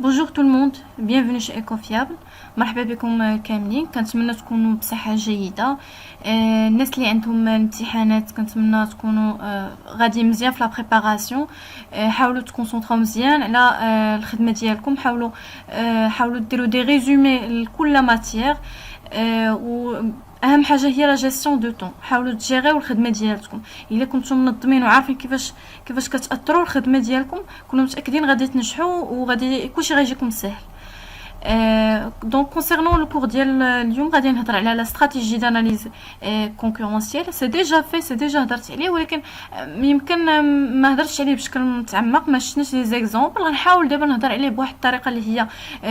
Bonjour tout le monde, bienvenue chez Ecofiable. مرحبا بكم كاملين. كنتمنى تكونوا بصحة جيدة. الناس اللي عندهم الامتحانات كنتمنى تكونوا غادي مزيان في لا بريباراسيون. حاولوا تكونسونطراو مزيان على الخدمة ديالكم. حاولوا ديروا دي ريزومي لكل ماتيير. اهم حاجه هي لا جيستيون دو طون. حاولوا تجيريو الخدمه ديالكم. الا كنتم منظمين وعارفين كيفاش كتاثروا الخدمه ديالكم، كونوا متاكدين غادي تنجحوا وغادي كلشي غيجيكم سهل. دونك كونسيرنون لو كور ديال اليوم غادي نهضر على لا استراتيجي داناليز كونكورونسيال. سي ديجا هضرت عليه، ولكن يمكن ما هضرتش عليه بشكل متعمق، ما شفناش لي زيكزامبل. غنحاول دابا نهضر عليه بواحد الطريقه اللي هي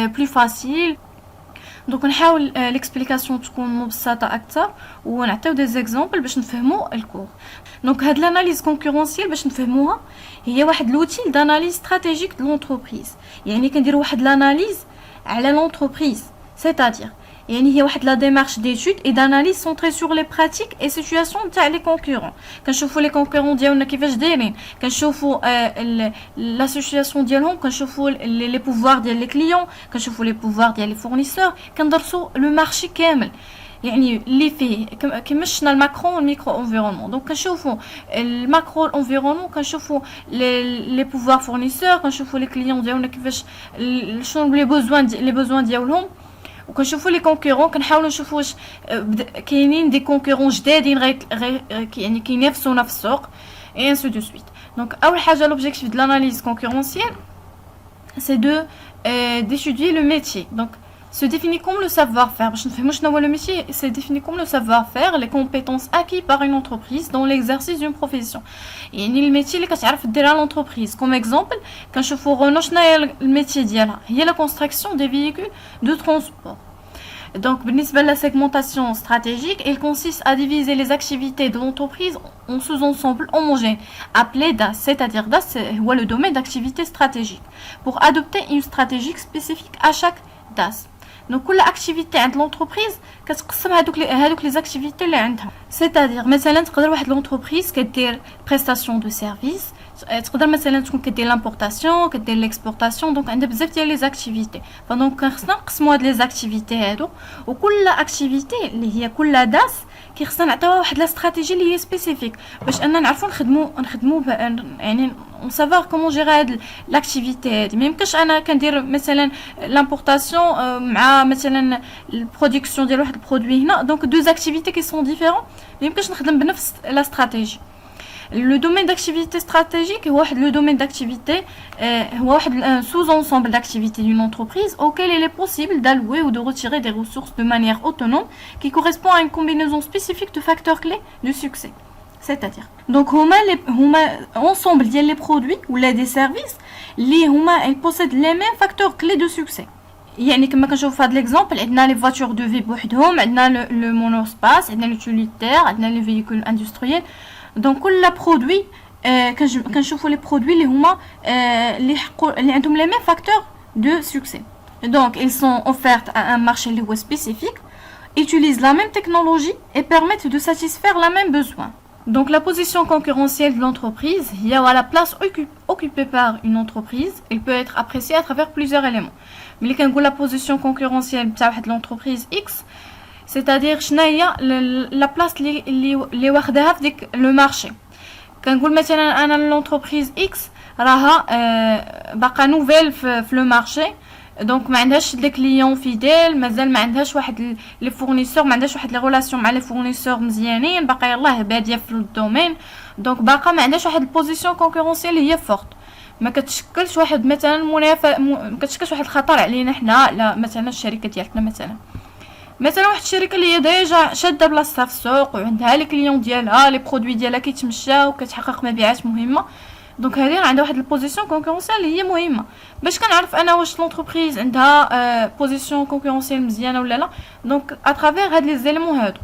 بلو فاسيل. دونك نحاول ليكسبليكاسيون تكون مبسطه اكثر ونعطيو دي زيكزامبل باش نفهموا الكور. دونك هاد لاناليز كونكورونسيال باش نفهموها هي واحد لوتيل داناليز استراتيجيك دو لونتربريز. يعني كنديروا واحد لاناليز على لونتربريز، سيتادير يعني هي واحد لا ديمارش ديتود اي داناليز سونطري سور لي براتيك اي سيتوياسيون تاع لي كونكورون. كنشوفوا لي كونكورون ديالنا كيفاش دايرين، كنشوفوا لا سيتوياسيون ديالهم، كنشوفوا لي بوفوار ديال لي كليون، كنشوفوا لي بوفوار ديال لي فورنيسور، كندرسوا لو مارشي كامل. يعني اللي فيه كما شفنا الماكرو والميكرو انفيرونمون. دونك كنشوفوا الماكرو انفيرونمون، كنشوفوا لي بوفوار فورنيسور، كنشوفوا لي كليون ديالنا كيفاش شنو لي بوزوان ديالهم، وكنشوفوا لي كونكورون. كنحاولوا نشوفوا واش كاينين دي كونكورون جدادين يعني كينافسونا في السوق اي انسو دو سويت. دونك اول حاجه لوبجيكتيف دو لاناليز كونكورونسيال سي دو d'étudier le métier. Donc se définit comme le savoir-faire. باش نفهموا شنو هو le métier, c'est défini comme le savoir-faire, les compétences acquises par une entreprise dans l'exercice d'une profession. يعني الميتي اللي كتعرف ديرها لونتربريز. كوم اكزامبل كنشوفوا رونو شنو هي الميتي ديالها، هي لا كونستراكسيون دي فييكول دو ترونسبور. Donc, بالنسبة la segmentation stratégique, elle consiste à diviser les activités de l'entreprise en sous-ensembles homogènes, appelés DAS, c'est-à-dire DAS, c'est le domaine d'activité stratégique, pour adopter une stratégie spécifique à chaque DAS. Donc, كل activité عند l'entreprise كتقسم هذوك les activités اللي عندها. C'est-à-dire, مثلا تقدر واحد l'entreprise كدير prestation de service، تقدر مثلا تكون كدير لامبورطاسيون، كدير ليكسبورطاسيون. دونك عندها بزاف ديال لي زاكتيفيتي. فدونك خصنا نقسموا هاد لي زاكتيفيتي هادو، وكل اكتيفيتي اللي هي كل داس خصنا نعطيوها واحد لا استراتيجي اللي هي سبيسيفيك باش اننا نعرفوا نخدموا يعني on savoir comment gérer هاد لاكتيفيتي هادي. ما يمكنش انا كندير مثلا لامبورطاسيون مع مثلا البرودكسيون ديال واحد البرودوي هنا، دونك دو زاكتيفيتي كي سون ديفيرون، ما يمكنش نخدم بنفس لا استراتيجي. Le domaine d'activité stratégique est le domaine d'activité, un sous-ensemble d'activités d'une entreprise auquel il est possible d'allouer ou de retirer des ressources de manière autonome qui correspond à une combinaison spécifique de facteurs clés du succès. C'est-à-dire, donc, ensemble les produits ou des services, ils possèdent les mêmes facteurs clés de succès. يعني كما كنشوفوا في هذا ليكزامبل عندنا لي فواتور دو في بوحدهم، عندنا لو مونوسباس، عندنا لوتيليتير، عندنا لي فييكول اندستريال. دونك كل برودوي كنشوفوا لي برودوي اللي هما اللي عندهم لي ميم فاكتور دو سوكسي. دونك ils sont offerts à un marché اللي هو spécifique, utilisent la même technologie et permettent de satisfaire la même besoin. Donc la position concurrentielle de l'entreprise, il y a la place occupée par une entreprise, elle peut être appréciée à travers plusieurs éléments. Mais quand on la position concurrentielle de l'entreprise X, c'est-à-dire شناهي la place اللي واخداها في ديك لو مارشي. كنقول مثلا انا لونتربريز اكس راها باقا نوفيل في لو مارشي، دونك ما عندهاش دي كليون فيديل، مازال ما عندهاش واحد لي فورنيسور، ما عندهاش واحد لي ريلاسيون مع لي فورنيسور مزيانين، باقا يلاه باديه في الدومين. دونك باقا ما عندهاش واحد البوزيسيون كونكورونسيال اللي هي فورت، ما كتشكلش واحد مثلا ما كتشكلش واحد الخطر علينا حنا، لا مثلا الشركه ديالتنا مثلا واحد الشركه اللي هي ديجا شاده بلاصتها في السوق وعندها لي كليون ديالها، لي برودوي ديالها كيتمشاو وكتحقق مبيعات مهمه. دونك هذه عندها واحد البوزيسيون كونكورونسيال اللي هي مهمه. باش كنعرف انا واش لونتربريز عندها بوزيسيون كونكورونسيال مزيانه ولا لا؟ دونك اترافير هاد لي زيليمون هادو.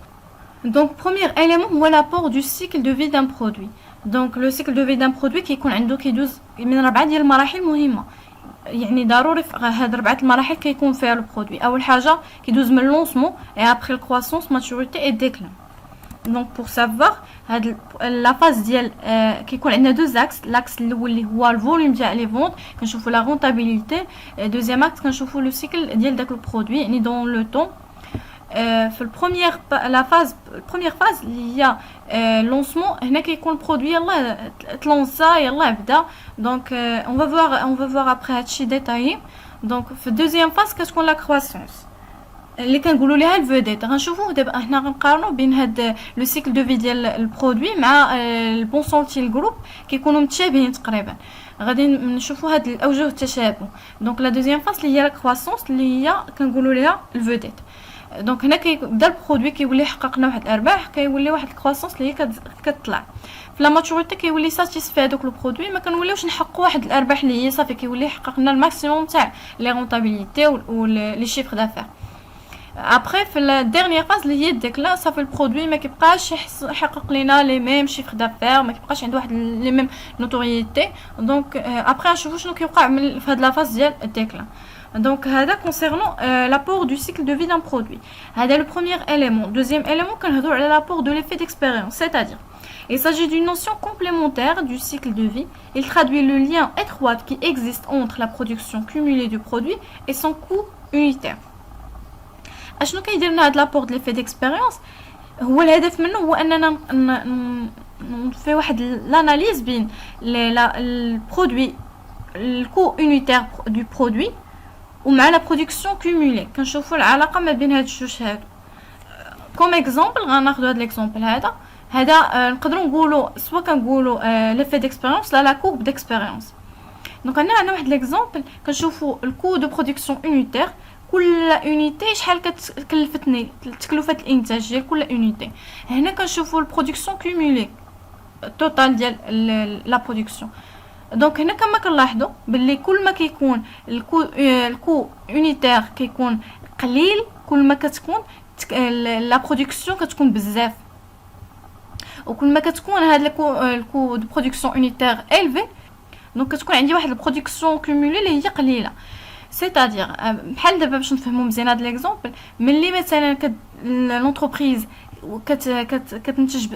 دونك بروميير اليمون هو لابور دو سيكل دو في دان برودوي. دونك لو سيكل دو في دان برودوي كيكون عنده كيدوز من 4 ديال المراحل مهمه. يعني ضروري هاد 4 المراحل كيكون فيها البرودوي. اول حاجه كيدوز من لونسمون اي ابري الكرواسونس ماتوريتي اي ديكلان. دونك بور سافوار هاد لا فاز ديال كيكون عندنا دو زاكس. لاكس الاول اللي هو الفوليوم ديال لي فونت كنشوفوا لا رونتابيليتي. دوزيام اكس كنشوفوا لو سيكل ديال داك البرودوي يعني دون لو طون. في البروميير لا فاز البروميير فاز اللي هي لونسمون هنا كيكون البرودوي يلاه تلونسا يلاه بدا. دونك اون فوار ابري هادشي ديتايي. دونك في الدوزيام فاز كتكون لا كرواسونس اللي كنقولوا ليها الفوديت. غنشوفوا دابا هنا غنقارنوا بين هاد لو سيكل دو في ديال البرودوي مع البون سونتيل جروب كيكونوا متشابهين تقريبا. غادي نشوفوا هاد الاوجه التشابه. دونك لا دوزيام فاز اللي هي لا كرواسونس اللي هي كنقولوا ليها الفوديت. دونك هنا كيبدا البرودوي كيولي حقق لنا واحد الارباح كيولي واحد الكرواسونس اللي هي كتطلع في لا ماتوريتي كيولي ساتيسفي دوك لو برودوي ما كنوليوش نحققوا واحد الارباح اللي هي صافي كيولي حقق لنا الماكسيموم تاع لي رونطابيليتي و لي شيفر دافير. ابري في لا ديرنيير فاز اللي هي ديكلا صافي البرودوي ما كيبقاش يحقق لنا لي ميم شيفر دافير ما كيبقاش عنده واحد لي ميم نوتوريتي. دونك ابري نشوفوا شنو كيوقع في هاد لا فاز ديال الديكلا. Donc, concernant l'apport du cycle de vie d'un produit. C'est le premier élément. Deuxième élément, c'est l'apport de l'effet d'expérience. C'est-à-dire, il s'agit d'une notion complémentaire du cycle de vie. Il traduit le lien étroit qui existe entre la production cumulée du produit et son coût unitaire. أشنو كيدير لنا هاد l'apport de l'effet d'expérience؟ هو الهدف منه هو أننا نفي واحد l'analyse بين البرودوي الكو unitaire du produit ومع لا برودكسيون كومولي. كنشوفوا العلاقه ما بين هاد الجوج هادو. كوم اكزامبل غناخذوا هاد ليكزامبل هذا نقدروا نقولوا سوا كنقولوا ليفي ديكسبيريونس لا كورب ديكسبيريونس. دونك عندنا واحد ليكزامبل كنشوفوا الكو دو برودكسيون يونيتير. كل يونيتي شحال كتكلفتني تكلفه الانتاج ديال كل يونيتي. هنا كنشوفوا البرودكسيون كومولي التوتال ديال لا برودكسيون. دونك هنا كما كنلاحظوا باللي كل ما كيكون الكو يونيتير كيكون قليل كل ما كتكون لا برودكسيون كتكون بزاف. وكل ما كتكون هاد الكو دو برودكسيون يونيتير الفي دونك كتكون عندي واحد البرودكسيون كومولي اللي هي قليله. سيتادير بحال دابا باش نفهموا مزيان هاد ليكزامبل ملي مثلا لونتربريز كتنتج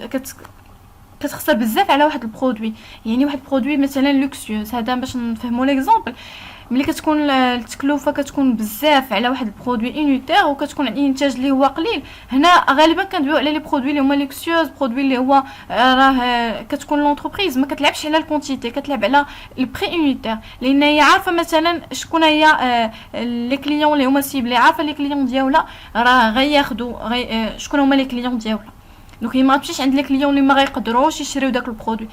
كتخسر بزاف على واحد البرودوي. يعني واحد البرودوي مثلا لوكسيوز هذا باش نفهموا ليكزامبل ملي كتكون التكلفه كتكون بزاف على واحد البرودوي انيتير وكتكون الانتاج اللي هو قليل. هنا غالبا كندويو على لي برودوي اللي هما لوكسيوز برودوي اللي هو راه كتكون لونتربريز ما كتلعبش على الكونتيتي كتلعب على البري انيتير لان هي عارفه مثلا شكون هي لي كليون اللي هما سيبلي عارفه لي كليون ديالها راه غياخذوا شكون هما لي كليون ديالها. دونك ما غتمشيش عند لي كليون اللي ما غيقدروش يشريو داك البرودوي.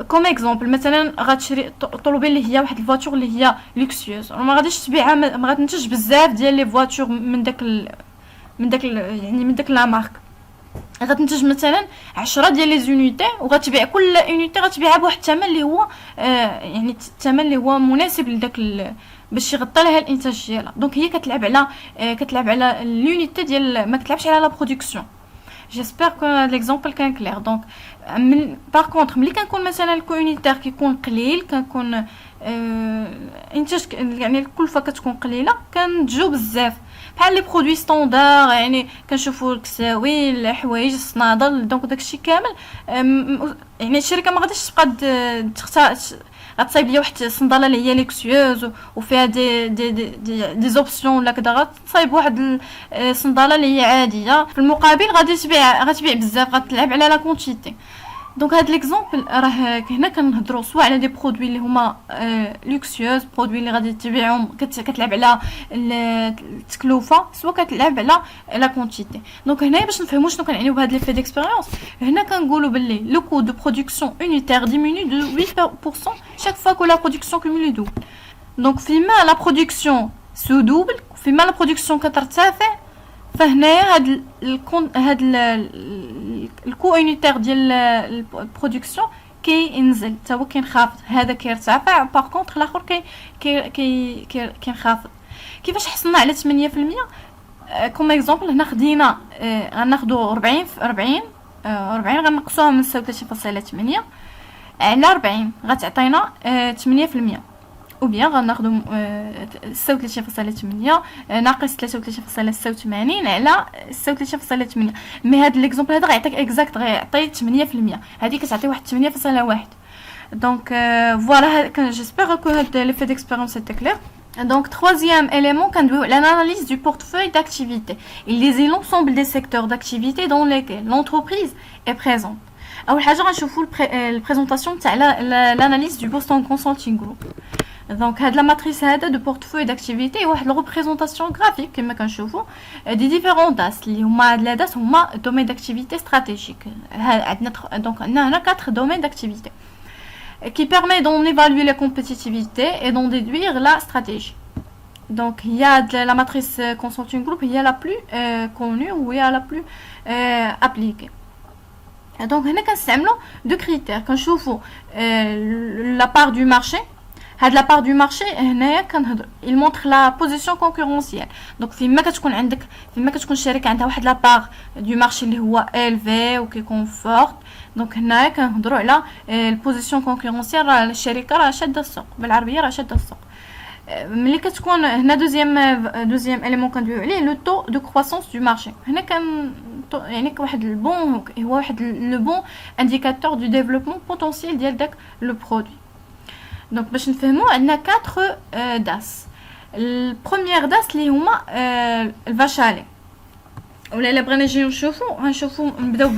كوم اكزامبل مثلا غتشري طلبي اللي هي واحد الفواتور اللي هي لوكسيوز وما غاديش تبيعها ما غتنتج بزاف ديال لي فواتور من داك يعني من داك لا مارك. غتنتج مثلا 10 ديال لي زونيتي وغتبيع كل يونيتي غتبيعها بواحد الثمن اللي هو يعني الثمن اللي هو مناسب لداك باش يغطي لها الانتاج ديالها. دونك هي كتلعب على اليونيتي ديال ما كتلعبش على لا برودكسيون. جيسبر كو ليكزامبل كان كلير. دونك باغ كونطخ ملي كنكون مثلا الكو يونيتير كيكون قليل كنكون انتاج يعني الكلفه كتكون قليله كنتجو بزاف بحال لي برودوي ستاندار يعني كنشوفوا الكساوي الحوايج الصنادل. دونك داكشي كامل يعني الشركه ما غاديش تبقى غتصايب ليا واحد الصنداله اللي هي ليكسيوز وفيها دي زوبسيون ولا كذا غتصايب واحد الصنداله اللي هي عاديه في المقابل غتبيع بزاف غتلعب على لا كونتيتي. دونك هاد ليكزامبل راه هنا كنهضروا سواء على دي برودوي اللي هما لوكسيوز برودوي اللي غادي تبيعهم كتلعب على التكلفه سواء كتلعب على لا كونتيتي. دونك هنايا باش نفهموا شنو كنعنيو بهاد ليفي ديكسبيريونس هنا كنقولوا باللي لو كو دو برودكسيون يونيتير ديميني دو 8% chaque fois que la production cumulée double. دونك فيما لا برودكسيون سو دوبل فيما لا برودكسيون كترتفع فهنايا هاد الكو يونيتير ديال البرودكسيون كينزل حتى هو كينخفض. هذا كيرتفع باغ كونطخ الاخر كينخفض. كيفاش حصلنا على 8%؟ كوم اكزامبل هنا خدينا غناخذوا 40 غنقصوها من 36.8 على 40 غتعطينا 8%. او بيان غناخدو 36.8 ناقص 33.86 على 36.8. مي هاد ليكزومبل هذا غيعطيك اكزاكت، غيعطي 8%، هذه كتعطي واحد 8.1. دونك فوالا j'espère que l'effet d'expérience était clair. Donc troisième élément conduit l'analyse du portefeuille d'activité. Il désigne l'ensemble des secteurs d'activité dans lesquels l'entreprise est présente. اول حاجه غنشوفوا البريزونطاسيون تاع l'analyse du Boston Consulting Group. دونك هاد لا ماتريس هذا دو بورتفوي داكتيفيتي واحد لو ريبريزونطاسيون غرافيك كما كنشوفوا دي ديفيرون داس اللي هما هاد لا داس هما دومين داكتيفيتي استراتيجيك. عندنا دونك عندنا هنا 4 دومين داكتيفيتي qui permet d'en évaluer la compétitivité et d'en déduire la stratégie. Donc il y a la matrice consulting group, il y a la plus connue ou il y a la plus appliquée. Donc هنا كنستعملوا دو كريتير كنشوفوا la part du marché. هاد لا بار دو مارشي هنايا كنهضر il montre la position concurrentielle. دونك فيما كتكون الشركه عندها واحد لا بار دو مارشي اللي هو élevé و كيكون فورت. دونك هنايا كنهضروا على البوزيسيون كونكورونسيال، راه الشركه راه شاده السوق، بالعربيه راه شاده السوق. ملي كتكون هنا دوزيام اليمون كندويو عليه لو تو دو كرواسونس دو مارشي. هنا كان يعني واحد البون، هو واحد لو بون انديكاتور دو ديفلوبمون بوتونسييل ديال داك لو برودوي. دونك باش نفهموا عندنا 4 داس. البروميير داس اللي هما الفاشالي، ولا الا بغينا نجيو غنشوفوا نبداو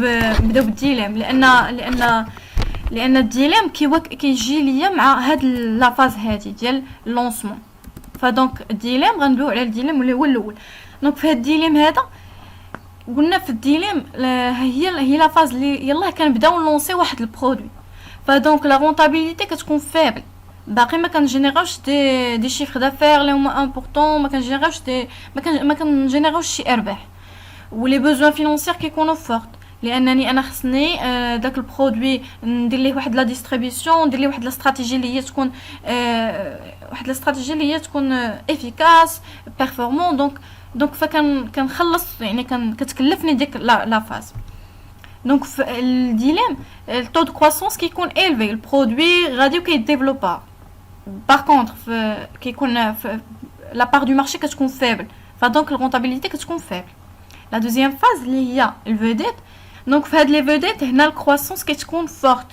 بالديليم، لان الديليم كيجي ليا مع هاد لا فاز هادي ديال لونسمون. فدونك الديليم غندويو على الديليم اللي هو الاول. دونك في هاد الديليم هذا قلنا في الديليم هي لا فاز اللي يلاه كنبداو نلونسي واحد البرودوي. فدونك لا رونطابيليتي كتكون فيبل، باقي ما كنجينيراوش دي شيفر دافير اللي هما امبورطون، ما كنجينيراوش شي ارباح، ولي بوزوان فينانسيير كيكونوا فورت، لانني انا خصني داك البرودوي ندير ليه واحد لا ديستريبيسيون، ندير ليه واحد لا استراتيجي اللي هي تكون افيكاس بيرفورمون. دونك كنخلص يعني كتكلفني ديك لا فاز. دونك في الديليم التو دو كرواسونس كيكون élevé، البرودوي غادي كيديفلوبا. باغ كونطخ كيكون لا بار دو مارشي كتكون فيبل، فدونك الرونطابيليتي كتكون فيبل. لا دوزيام فاز اللي هي الفيديت. دونك في هاد لي فيديت هنا الكرواسونس كتكون فورت.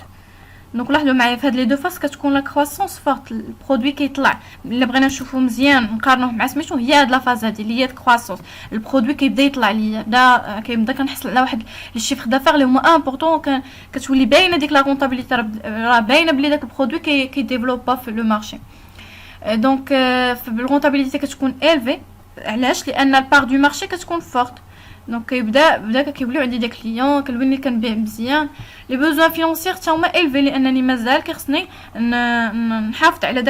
دونك لاحظوا معايا في هاد لي دو فاز كتكون لا كرواسونس فورت، البرودوي كيطلع. الا بغينا نشوفوا مزيان نقارنوه مع سميتو هي هاد لا فاز هادي اللي هي كرواسونس، البرودوي كيبدا يطلع ليا، كيبدا كنحصل على واحد الشيفر دافير اللي هما امبورطون، كتولي باينه ديك لا رونطابيليتي، راه باينه بلي داك البرودوي كيديفلوبا في لو مارشي. دونك في الرونطابيليتي كتكون élevé. علاش؟ لان البار دو مارشي كتكون فورت. دونك كيبدا كيوليو عندي دي كليون، كنولي كنبيع مزيان. لي بوزوان فينانسيير حتى هما élevé، لانني مازال كيخصني نحافظ على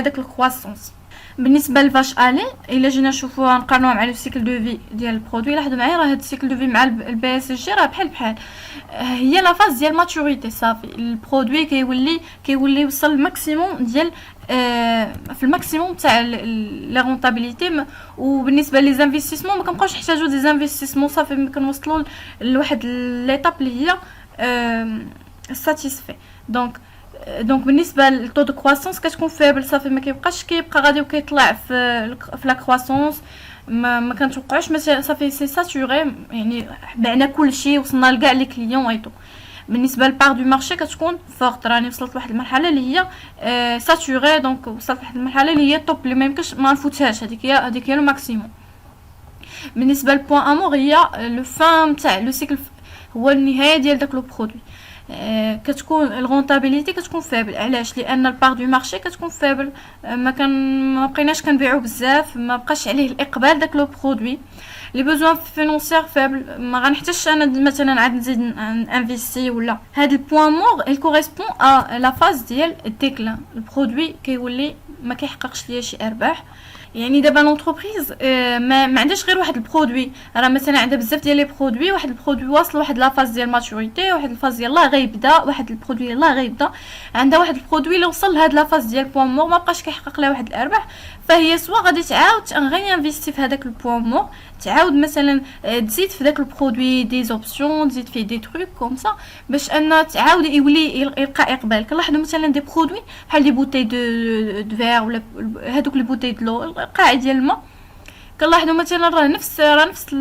داك الكرواسونس. بالنسبه للفاش الي الا جينا نشوفوها نقارنوها مع لو سيكل دو في ديال البرودوي، لاحظوا معايا راه هاد السيكل دو في مع البي اس جي راه بحال هي لا فاز ديال ماتوريتي. صافي البرودوي كيولي يوصل الماكسيموم ديال في الماكسيموم تاع لا رونطابيليتي. وبالنسبه لي زانفيستيسمون ما كنبقاوش نحتاجو دي زانفيستيسمون، صافي كنوصلوا لواحد ليطاب اللي هي ساتيسفي. دونك بالنسبه للطو دو كرواسونس كتكون فيبل، صافي ما كيبقى غادي وكيطلع في لا كرواسونس، ما كنتوقعوش صافي سي ساتوري، يعني بعنا كلشي وصلنا لكاع لي كليون ايتو. بالنسبه للبار دو مارشي كتكون فورت، راني وصلت لواحد المرحله اللي هي ساتوري. دونك وصلت لواحد المرحله اللي هي توب اللي ما يمكنش ما نفوتهاش، هذيك هي لو ماكسيموم. بالنسبه للبوين امور هي لو فان تاع لو سيكل، هو النهايه ديال داك لو برودوي. كتكون الرونطابيليتي كتكون فيبل. علاش؟ لان البار دو مارشي كتكون فيبل، ما بقيناش كنبيعو بزاف، ما بقاش عليه الاقبال داك لو برودوي. لي بوزوان فينانسيير فيبل، ما غنحتاجش انا مثلا عاد نزيد انفيستي ولا. هاد البوين مور il correspond à la phase ديال الديكلان، البرودوي كيولي ما كيحققش ليا شي ارباح. يعني دابا لونتربريز ما عندهاش غير واحد البرودوي، راه مثلا عندها بزاف ديال لي برودوي، واحد البرودوي واصل واحد لا فاز ديال ماتوريتي، واحد الفاز يلاه غيبدا، واحد البرودوي يلاه غيبدا، عندها واحد البرودوي اللي وصل لهاد لا فاز ديال بوين مور ما بقاش كيحقق لها واحد الارباح، فهي سوا غادي تعاود غير انفيستي في هذاك البوين مور تعاود مثلا تزيد في داك البرودوي دي زوبسيون، تزيد فيه دي تروك كوم سا باش ان تعاود يولي يلقى اقبال. كنلاحظوا مثلا دي برودوي بحال دي بوتي دو فير ولا هذوك لي بوتي دو القاع ديال الماء، كنلاحظوا مثلا راه نفس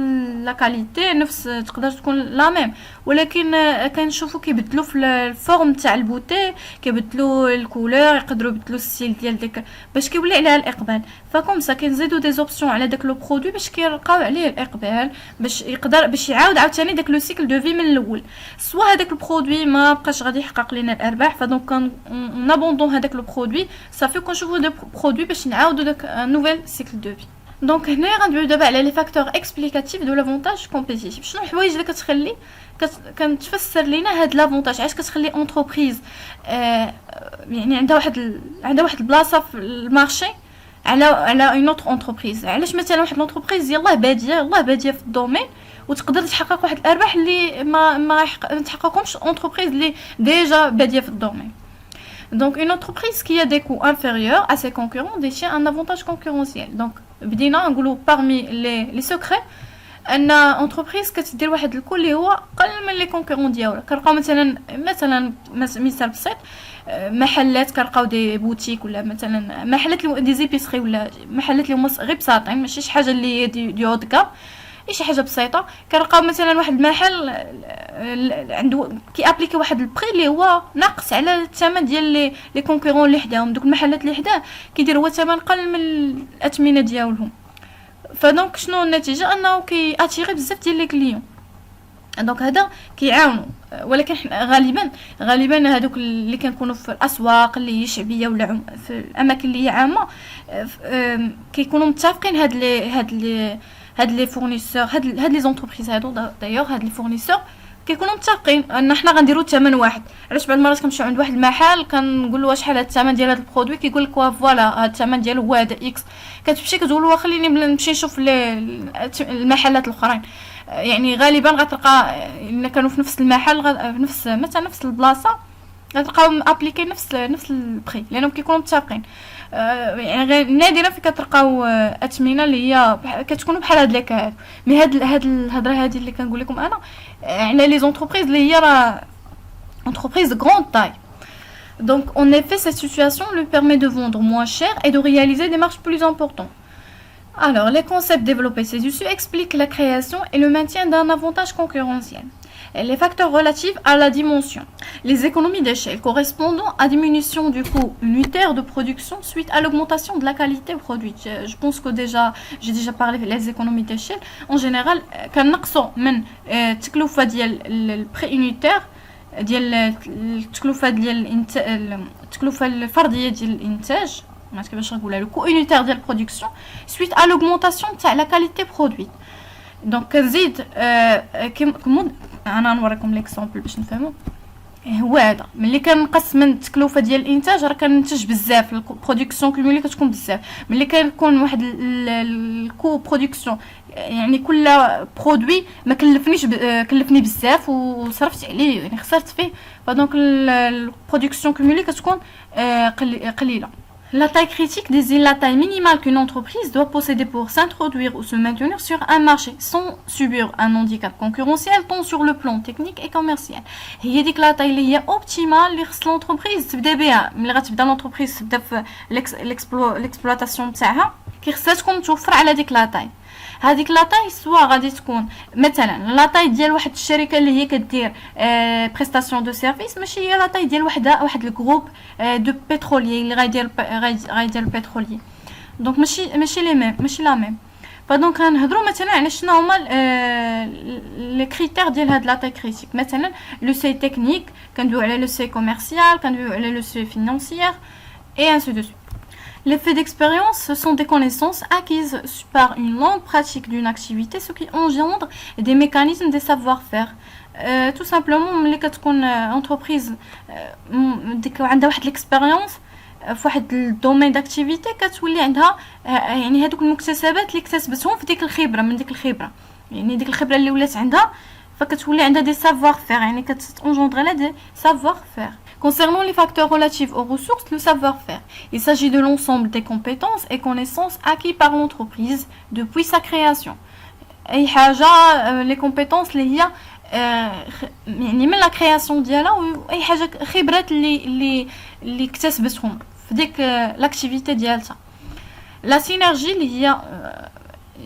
لا كاليتي، نفس تقدر تكون لا ميم، ولكن كنشوفوا كيبدلوا في الفورم تاع البوتي، كيبدلوا الكولور، يقدروا يبدلوا الستيل ديال ديك باش كيولي عليها الاقبال. فكم سا كنزيدوا دي زوبسيون على داك لو برودوي باش كيلقاو عليه الاقبال، باش يقدر باش يعاود عاوتاني داك لو سيكل دو في من الاول. سوا هذاك البرودوي ما بقاش غادي يحقق لنا الارباح، فدونك كان نابوندون هذاك لو برودوي صافي كنشوفوا دي برودوي باش نعاودوا داك نوفيل سيكل دو في. دونك هنا غندويو دابا على لي فاكتور اكسبليكاتيف دو لافونتاج كومبيتيتيف. شنو الحوايج اللي كتخلي كتفسر لينا هاد لافونتاج، علاش كتخلي اونتربريز يعني عندها واحد البلاصه في المارشي على اون اوتر اونتربريز. علاش مثلا واحد لونتربريز يلاه باديه في الدومين وتقدر تحقق واحد الارباح اللي ما تحققهمش اونتربريز اللي ديجا باديه في الدومين. Donc une entreprise qui a des coûts inférieurs à ses concurrents détient un avantage concurrentiel. Donc بدينا نقولوا parmi les secrets ان entreprise كتدير واحد الكو اللي هو اقل من لي كونكورون ديالها. كنلقاو مثلا مثال بسيط، محلات كنلقاو دي بوتيك ولا مثلا محلات دي زيبيسري ولا محلات اللي هما غير بساطين، ماشي شي حاجه اللي دي هودكا، شي حاجه بسيطه. كنلقاو مثلا واحد المحل عنده كي ابليكي واحد البري اللي هو ناقص على الثمن ديال لي كونكورون اللي حداهم. دوك المحلات اللي حداه كيدير هو ثمن قل من الاثمنه ديالهم. فدونك شنو النتيجه؟ انه كي اتيري بزاف ديال لي كليون. دونك هذا كيعاونوا، ولكن غالبا هذوك اللي كنكونوا في الاسواق اللي هي شعبيه ولا في الاماكن اللي هي عامه كيكونوا متفقين هاد لي فورنيسور، هاد لي زونتربريز هادو دايوغ هاد لي فورنيسور كيكونوا متفقين ان حنا غنديروا ثمن واحد. علاش بعض المرات كنمشيو عند واحد المحل كنقول له واش شحال هاد الثمن ديال هاد البرودوي، كيقول لك فوالا هاد الثمن ديالو هو هذا اكس. كتمشي كتقول له خليني نمشي نشوف المحلات الاخرين. يعني غالبا غتلقى الا كانوا في نفس المحل في نفس البلاصه غتلقاو ابليكي نفس البري لانهم كيكونوا متفقين. يعني نادرا فين كتلقاو اثمنه اللي هي كتكونوا بحال هاد ليك هاد مي هاد الهضره هادي اللي كنقول لكم انا على لي زونتربريز اللي هي راه entreprise grande taille. Donc en effet cette situation lui permet de vendre moins cher et de réaliser des marges plus importantes. Alors les concepts développés ci-dessus expliquent la création et le maintien d'un avantage concurrentiel. Et les facteurs relatifs à la dimension. Les économies d'échelle correspondant à diminution du coût unitaire de production suite à l'augmentation de la qualité produite. Je pense que j'ai déjà parlé des économies d'échelle. En général, كنقصوا من التكلفة ديال البري unitaire ديال التكلفة الفردية ديال الانتاج، ما كيفاش نقولها، لو كو unitaire ديال البرودكسيون suite à l'augmentation تاع la qualité produite. دونك كنزيد انا نوريكم ليكزامبل باش نفهموا. هو هذا ملي كنقص من التكلفه ديال الانتاج راه كننتج بزاف، البرودكسيون كومولي كتكون بزاف. ملي كنكون واحد الكو برودكسيون يعني كل برودوي ما كلفني بزاف وصرفت عليه يعني خسرت فيه، فدونك البرودكسيون كومولي كتكون قليله. La taille critique désigne la taille minimale qu'une entreprise doit posséder pour s'introduire ou se maintenir sur un marché sans subir un handicap concurrentiel tant sur le plan technique et commercial. هي ديك لا taille اللي هي optimale اللي خص l'entreprise تبدا بها. ملي غتبدا l'entreprise تبدا في l'exploitation تاعها كيخصها تكون متوفر على ديك لا taille. هذيك لا طاي سوا غادي تكون مثلا لا طاي ديال واحد الشركه اللي هي كدير بريستاسيون دو سيرفيس، ماشي هي لا طاي ديال واحد الجروب دو بتروليي اللي غايدير البتروليي. دونك ماشي لي ميم، ماشي لا ميم. فدونك غنهضروا مثلا على شنو هما لي كريتير ديال هاد لا طاي كريتيك. مثلا لو سي تكنيك، كندويو على لو سي كوميرسيال، كندويو على لو سي فينانسيير et ainsi de suite. Les faits d'expérience, ce sont des connaissances acquises par une longue pratique d'une activité, ce qui engendre des mécanismes de savoir-faire. Tout simplement, ملي كتكون entreprise عندها واحد l'expérience في واحد الدومين داكتيفيتي كتولي عندها يعني هذوك المكتسبات اللي اكتسبتهم في ديك الخبره، من ديك الخبره يعني ديك الخبره اللي ولات عندها، فكتولي عندها دي savoir-faire يعني كتنجندر لها دي savoir-faire. Concernant les facteurs relatifs aux ressources, le savoir-faire. Il s'agit de l'ensemble des compétences et connaissances acquis par l'entreprise depuis sa création. اي حاجه لي كومبيتونس اللي هي يعني من لا كرياسيون ديالها واي حاجه خبرات اللي اكتسبتهم في ديك لاكتيفيتي ديالتها. لا سينرجي اللي هي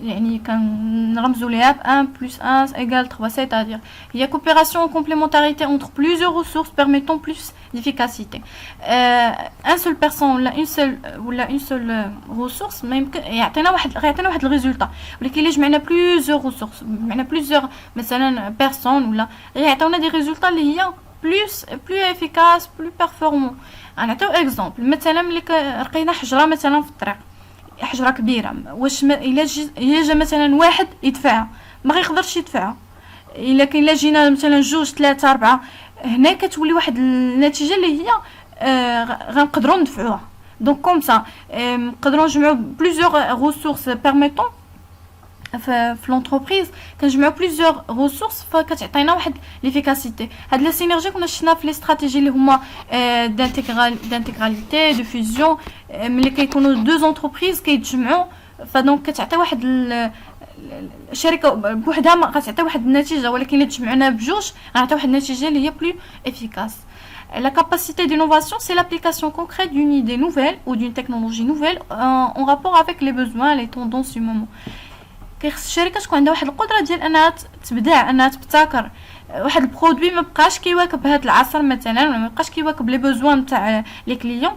يعني كنرمزوا ليها ب 1 plus 1 égale 3, c'est-à-dire il y a coopération ou complémentarité entre plusieurs ressources permettant plus d'efficacité. Un seul personne ولا une seule ressource ما يمكن يعطينا واحد الريزولطا، ولكن الا جمعنا plusieurs ressources معنا plusieurs مثلا personnes ولا يعطيونا دي ريزولطا اللي هي plus efficace plus performant. غنعطيو اكزامبل، مثلا ملي لقينا حجره مثلا في الطريق، حجره كبيره، واش الا جا مثلا واحد يدفعها ما غيقدرش يدفعها، الا كاين الا جينا مثلا 2 3 4 هنا كتولي واحد النتيجه اللي هي غنقدروا ندفعوها. دونك كوم سا نقدروا نجمعوا بليزيور ريسورس بيرميتون في لونتربريز، كنجمعوا بليزيور ريسورس فكتعطينا واحد ليفيكاسيتي. هاد لا سينرجي كنا شفنا في لي استراتيجي اللي هما دانتيغراليتي دو فيزيون، ملي كيكونوا دو زونتربريز كيتجمعوا فدونك كتعطي واحد الشركه بوحدها ما غتعطي واحد النتيجه، ولكن الا تجمعنا بجوج غنعطي واحد النتيجه اللي هي بلو افيكاس. La capacité d'innovation, c'est l'application concrète d'une idée nouvelle ou d'une technologie nouvelle en rapport avec les besoins, les tendances du moment. كيخص الشركه تكون عندها واحد القدره ديال انها تبدع، انها تبتكر واحد البرودوي ما بقاش كيواكب هذا العصر مثلا، ولا ما بقاش كيواكب لي بوزوان تاع لي كليون.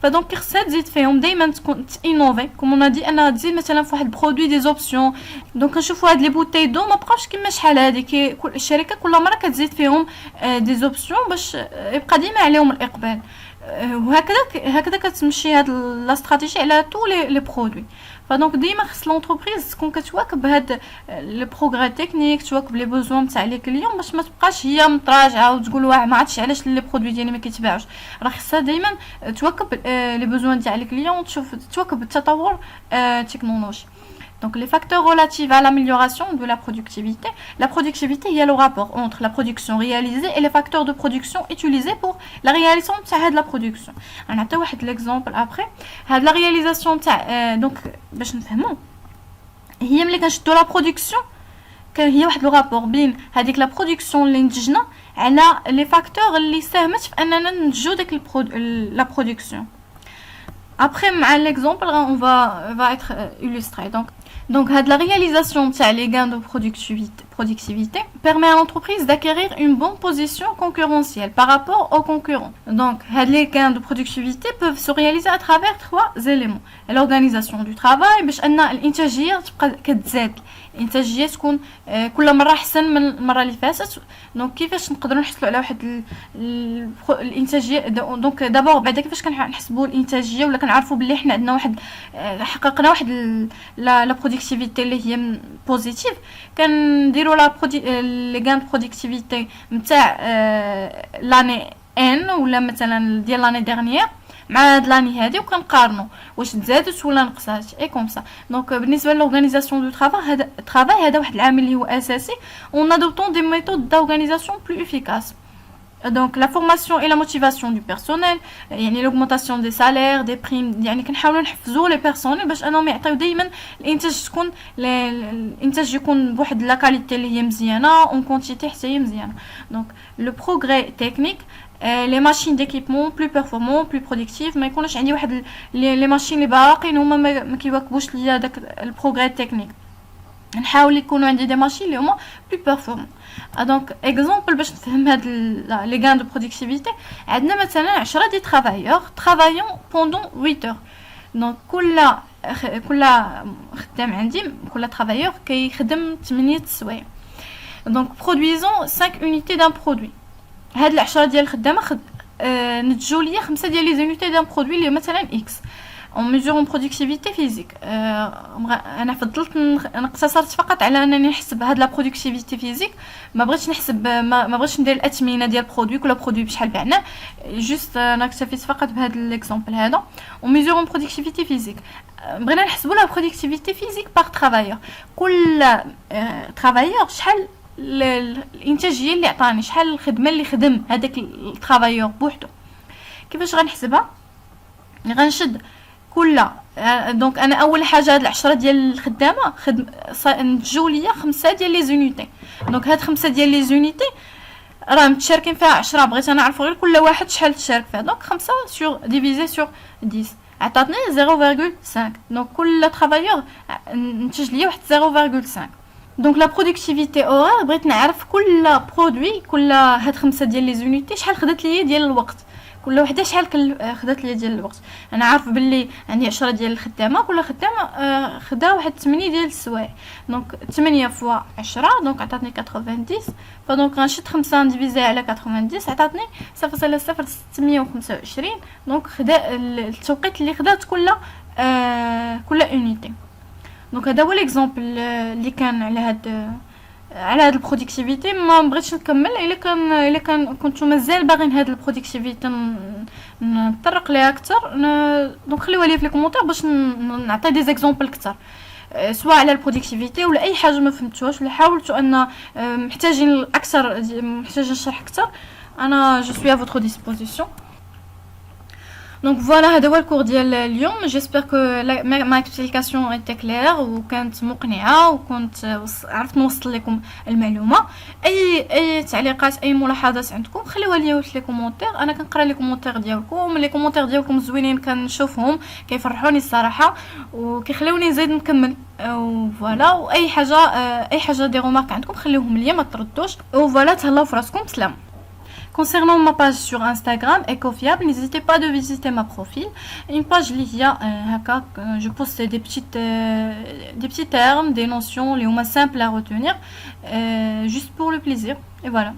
فدونك خصها تزيد فيهم دائما، تكون انوفي كوم دي انها تزيد مثلا في واحد البرودوي دي زوبسيون. دونك كنشوفوا هاد لي بوتاي دو ما بقاوش كما شحال هذيك، الشركه كل مره كتزيد فيهم دي زوبسيون باش يبقى ديما عليهم الاقبال، وهكذا كتمشي هاد لا استراتيجي على تو لي برودوي. فدونك ديما خص لونتربريز تكون كتواكب هاد لي بروغري تكنيك، تواكب لي بوزوان تاع لي كليون، باش ما تبقاش هي متراجعه وتقول واه ما عرفتش علاش لي برودوي ديالي ما كيتباعوش. راه خصها ديما تواكب لي بوزوان تاع لي كليون، تواكب التطور التكنولوجي. Donc les facteurs relatifs à l'amélioration de la productivité. La productivité, il y a le rapport entre la production réalisée et les facteurs de production utilisés pour la réalisation de la production. On a l'exemple après. La réalisation, donc, باش نفهمو هي ملي كنشدو لا برودكسيون كان هي واحد لو رابور بين هذيك لا برودكسيون اللي نتجنا على لي فاكتور اللي ساهمت في اننا ننتجو ديك لا برودكسيون. Après, l'exemple, on va être illustré. Donc, la réalisation des gains de productivité permet à l'entreprise d'acquérir une bonne position concurrentielle par rapport aux concurrents. Donc, les gains de productivité peuvent se réaliser à travers 3 éléments. L'organisation du travail, باش أن الإنتاجية تبقى كتزاد. الإنتاجية تكون كل مرة أحسن من المرة اللي فاتت. دونك كيفاش نقدروا نحصلوا على واحد الإنتاجية؟ دونك دابور بعدا كيفاش كنحسبوا الإنتاجية ولا كنعرفوا بلي حنا عندنا واحد حققنا واحد لا برودكتيفيتي اللي هي بوزيتيف، كنديروا لي غان برودكتيفيتي نتاع لاني ان ولا مثلا ديال لاني ديرنيير مع هاد لاني هادي وكنقارنوا واش تزادت ولا نقصات اي كوم سا. دونك بالنسبه للورغانيزاسيون دو travail هذا واحد العامل اللي هو اساسي. on adoptons des méthodes d'organisation plus efficaces. Donc la formation et la motivation du personnel, يعني l'augmentation des salaires, des primes، يعني كنحاولوا نحفزوا لي بيرسونيل باش انهم يعطيو دائما الانتاج، تكون الانتاج يكون بواحد لا كاليتي اللي هي مزيانه اون كونتيتي حتى هي مزيانه. دونك لو بروغري تكنيك، لي ماشين ديكيبمون بلو بيرفورمون بلو برودكتيف، ما يكونش عندي واحد لي ماشين اللي باقيين هما ما كيواكبوش ليا داك البروغري تكنيك، نحاول يكونوا عندي دي ماشين اللي هما بلو بيرفورمون. دونك اكزامبل باش نفهم هاد لي غان دو برودكتيفيتي، عندنا مثلا 10 دي ترافايور ترافايون بوندون 8 heures. دونك كل خدام عندي كل ترافايور كيخدم 8 سوايع. دونك برودويزون 5 unité d'un produit. هاد العشرة ديال الخدامه نتجو ليا 5 ديال لي زونيتي دان برودوي اللي مثلا اكس. en mesure en productivité physique. انا فضلت نقتصرت فقط على انني نحسب هاد لا برودكتيفيتي فيزيك، ما بغيتش نحسب ما بغيتش ندير الاثمنه ديال برودوي كل برودوي بشحال بعناه، جوست انا اكتفيت فقط بهذا الاكزامبل هذا. en mesure en productivité physique بغينا نحسبوا لا برودكتيفيتي فيزيك بار ترافايور، كل ترافايور شحال الانتاجيه اللي عطاني، شحال الخدمه اللي خدم هذاك الترافايور بوحدو. كيفاش غنحسبها؟ غنشد كل دونك انا اول حاجه هاد العشرة ديال الخدامه نتجو ليا 5 ديال لي زونيتي. دونك هاد 5 ديال لي زونيتي راه متشاركين فيها 10. بغيت انا نعرف غير كل واحد شحال تشارك فيها. دونك 5 سور ديفيزي سور 10 عطاتني 0.5. دونك كل ترافايور نتج ليا واحد 0.5. دونك لا برودكتيفيتي اورير بغيت نعرف كل برودوي، كل هاد 5 ديال لي زونيتي شحال خدات ليا ديال الوقت، كل وحده شحال خدات ليا ديال الوقت. انا عارف باللي عندي 10 ديال الخدامه، كل خدامه خدا واحد 8 ديال السوايع. دونك 8 فوا 10 دونك عطاتني 90. فدونك غنشد 5 ديفيزي على 90 عطاتني 0.0625. دونك خدا التوقيت اللي خدات كل اونيتي. دونك هذا هو ليكزامبل اللي كان على هاد البرودكتيفيتي. ما بغيتش نكمل الا كان كنتو مازال باغيين هاد البرودكتيفيتي نطرق ليها اكثر. دونك خليوها لي في لي كومونتير باش نعطي دي زيكزامبل اكثر، سواء على البرودكتيفيتي ولا اي حاجه ما فهمتوهاش ولا حاولتوا ان محتاجين اكثر، محتاجين نشرح اكثر. انا جو سوي ا فوتر ديسبوزيسيون. دونك فوالا هذا هو الكور ديال اليوم. جيسبر كو ما اكسبليكاسيون ايتي كلير وكانت مقنعه وكنت عرفت نوصل لكم المعلومه. اي تعليقات اي ملاحظات عندكم خليوها ليا في لي كومونتير. انا كنقرا لي كومونتير ديالكم، لي كومونتير ديالكم زوينين كنشوفهم كيفرحوني الصراحه وكيخليوني نزيد نكمل. وفوالا اي حاجه دي رومارك عندكم خليوهم ليا ما تردوش. وفوالا تهلاو في راسكم. سلام. Concernant ma page sur Instagram, Ecofiable, n'hésitez pas de visiter ma profil. Une page liée je poste des petits termes, des notions, les simples à retenir, juste pour le plaisir. Et voilà.